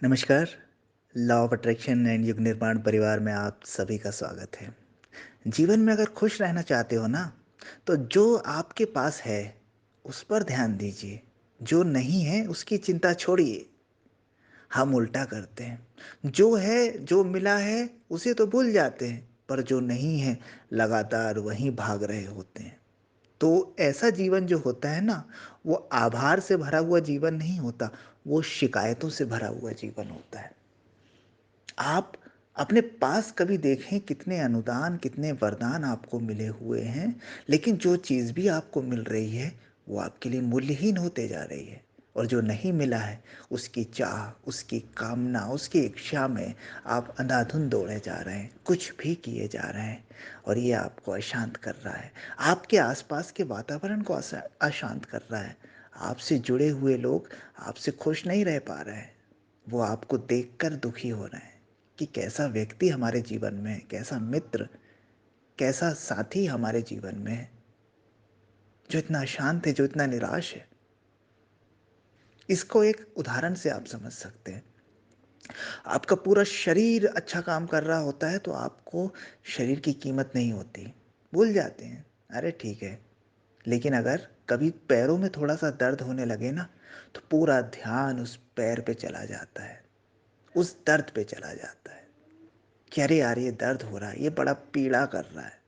नमस्कार। Law of attraction and युग निर्माण परिवार में आप सभी का स्वागत है। जीवन में अगर खुश रहना चाहते हो ना, तो जो आपके पास है, उस पर ध्यान दीजिए। जो नहीं है, उसकी चिंता छोड़िए। हम उल्टा करते हैं। जो है, जो मिला है, उसे तो भूल जाते हैं, पर जो नहीं है, लगातार वहीं भाग रहे होते हैं। तो ऐसा जीवन जो होता है ना, वो आभार से भरा हुआ जीवन नहीं होता, वो शिकायतों से भरा हुआ जीवन होता है। आप अपने पास कभी देखें कितने अनुदान, कितने वरदान आपको मिले हुए हैं, लेकिन जो चीज़ भी आपको मिल रही है, वो आपके लिए मूल्यहीन होते जा रही है। और जो नहीं मिला है, उसकी चाह, उसकी कामना, उसकी इच्छा में आप अंधाधुंध दौड़े जा रहे हैं, कुछ भी किए जा रहे हैं और ये आपको अशांत कर रहा है। आपके आसपास के वातावरण को अशांत कर रहा है। आपसे जुड़े हुए लोग आपसे खुश नहीं रह पा रहे हैं। वो आपको देखकर दुखी हो रहे हैं कि कैसा व्यक्ति हमारे जीवन में है, कैसा मित्र, कैसा साथी हमारे जीवन में है, जो इतना अशांत है, जो इतना निराश है। इसको एक उदाहरण से आप समझ सकते हैं। आपका पूरा शरीर अच्छा काम कर रहा होता है, तो आपको शरीर की कीमत नहीं होती। भूल जाते हैं, अरे ठीक है। लेकिन अगर कभी पैरों में थोड़ा-सा दर्द होने लगे ना, तो पूरा ध्यान उस पैर पे चला जाता है, उस दर्द पे चला जाता है। कि अरे यार, ये दर्द हो रहा है, ये बड़ा पीड़ा कर रहा है।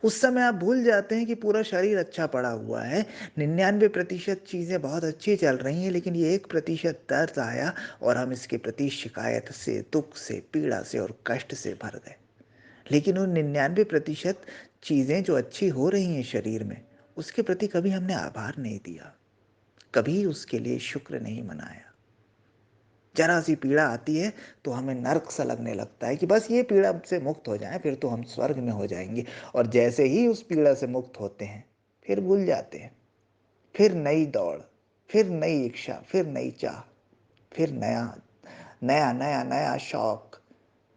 उस समय आप भूल जाते हैं कि पूरा शरीर अच्छा पड़ा हुआ है, 99% चीज़ें बहुत अच्छी चल रही हैं, लेकिन ये 1% दर्द आया और हम इसके प्रति शिकायत से, दुःख से, पीड़ा से और कष्ट से भर गए। लेकिन उन 99% चीज़ें जो अच्छी हो रही हैं शरीर में, उसके प्रति कभी हमने आभार नहीं दिया, कभी उसके लिए शुक्र नहीं मनाया। जरा सी पीड़ा आती है तो हमें नर्क सा लगने लगता है कि बस ये पीड़ा से मुक्त हो जाए, फिर तो हम स्वर्ग में हो जाएंगे। और जैसे ही उस पीड़ा से मुक्त होते हैं, फिर भूल जाते हैं। फिर नई दौड़, फिर नई इच्छा, फिर नई चाह, फिर नया नया नया नया शौक।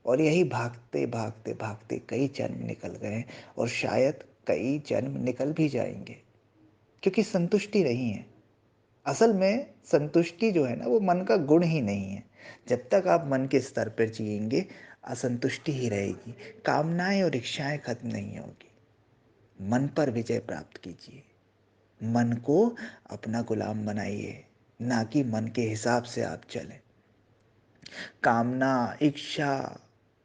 और यही भागते भागते भागते कई जन्म निकल गए और शायद कई जन्म निकल भी जाएंगे, क्योंकि संतुष्टि नहीं है। असल में संतुष्टि जो है ना, वो मन का गुण ही नहीं है। जब तक आप मन के स्तर पर जिएंगे, असंतुष्टि ही रहेगी। कामनाएं और इच्छाएं खत्म नहीं होगी। मन पर विजय प्राप्त कीजिए। मन को अपना गुलाम बनाइए, ना कि मन के हिसाब से आप चलें। कामना, इच्छा,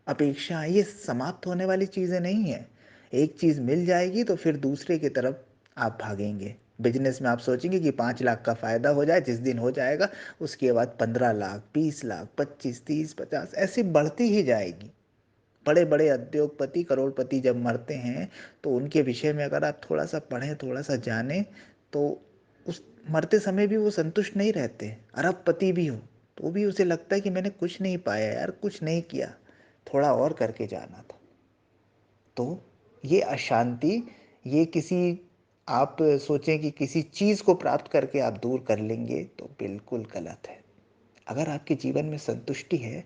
अपेक्षा ये समाप्त होने वाली चीज़ें नहीं है। एक चीज़ मिल जाएगी तो फिर दूसरे की तरफ आप भागेंगे। बिजनेस में आप सोचेंगे कि 5 लाख का फ़ायदा हो जाए, जिस दिन हो जाएगा उसके बाद 15 लाख, 20 लाख, 25, 30, 50 ऐसी बढ़ती ही जाएगी। बड़े बड़े उद्योगपति, करोड़पति जब मरते हैं, तो उनके विषय में अगर आप थोड़ा सा पढ़ें, थोड़ा सा जानें, तो उस मरते समय भी वो संतुष्ट नहीं रहते। अरबपति भी हो तो भी उसे लगता है कि मैंने कुछ नहीं पाया यार, कुछ नहीं किया, थोड़ा और करके जाना था। तो ये अशांति, ये किसी, आप सोचें कि किसी चीज़ को प्राप्त करके आप दूर कर लेंगे, तो बिल्कुल गलत है। अगर आपके जीवन में संतुष्टि है,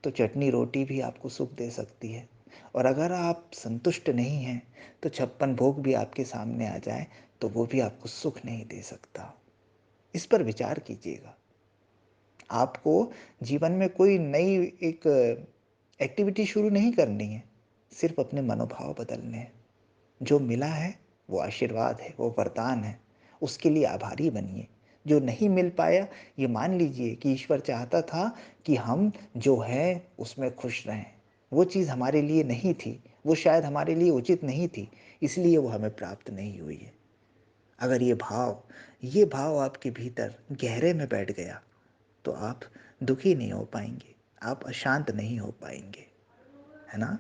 तो चटनी रोटी भी आपको सुख दे सकती है। और अगर आप संतुष्ट नहीं हैं, तो 56 भोग भी आपके सामने आ जाए, तो वो भी आपको सुख नहीं दे सकता। इस पर विचार कीजिएगा। आपको जीवन में कोई नई एक एक्टिविटी शुरू नहीं करनी है, सिर्फ अपने मनोभाव बदलने हैं। जो मिला है, वो आशीर्वाद है, वो वरदान है, उसके लिए आभारी बनिए। जो नहीं मिल पाया, ये मान लीजिए कि ईश्वर चाहता था कि हम जो हैं उसमें खुश रहें। वो चीज़ हमारे लिए नहीं थी, वो शायद हमारे लिए उचित नहीं थी, इसलिए वो हमें प्राप्त नहीं हुई है। अगर ये भाव आपके भीतर गहरे में बैठ गया, तो आप दुखी नहीं हो पाएंगे, आप अशांत नहीं हो पाएंगे, है ना?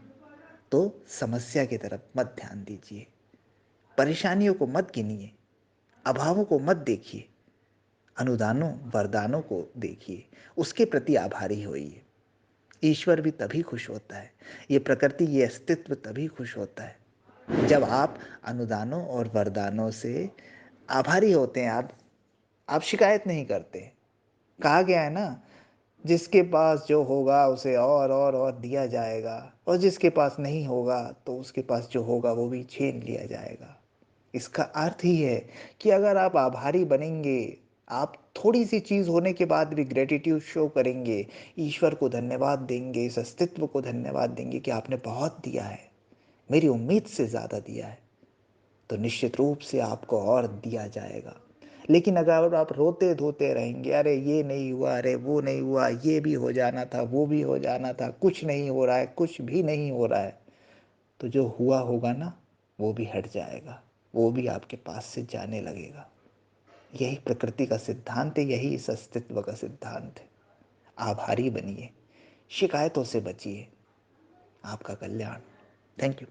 तो समस्या की तरफ मत ध्यान दीजिए, परेशानियों को मत गिनिए, अभावों को मत देखिए, अनुदानों, वरदानों को देखिए, उसके प्रति आभारी होइए। ईश्वर भी तभी खुश होता है, ये प्रकृति, ये अस्तित्व तभी खुश होता है, जब आप अनुदानों और वरदानों से आभारी होते हैं। आप शिकायत नहीं करते। कहा गया है ना, जिसके पास जो होगा उसे और दिया जाएगा, और जिसके पास नहीं होगा तो उसके पास जो होगा वो भी छीन लिया जाएगा। इसका अर्थ ही है कि अगर आप आभारी बनेंगे, आप थोड़ी-सी चीज़ होने के बाद भी ग्रैटिट्यूड शो करेंगे, ईश्वर को धन्यवाद देंगे, इस अस्तित्व को धन्यवाद देंगे कि आपने बहुत दिया है, मेरी उम्मीद से ज़्यादा दिया है, तो निश्चित रूप से आपको और दिया जाएगा। लेकिन अगर आप रोते-धोते रहेंगे, अरे ये नहीं हुआ, अरे वो नहीं हुआ, ये भी हो जाना था, वो भी हो जाना था, कुछ नहीं हो रहा है, कुछ भी नहीं हो रहा है, तो जो हुआ होगा ना, वो भी हट जाएगा, वो भी आपके पास से जाने लगेगा। यही प्रकृति का सिद्धांत है, यही इस अस्तित्व का सिद्धांत है। आभारी बनिए, शिकायतों से बचिए। आपका कल्याण। Thank you.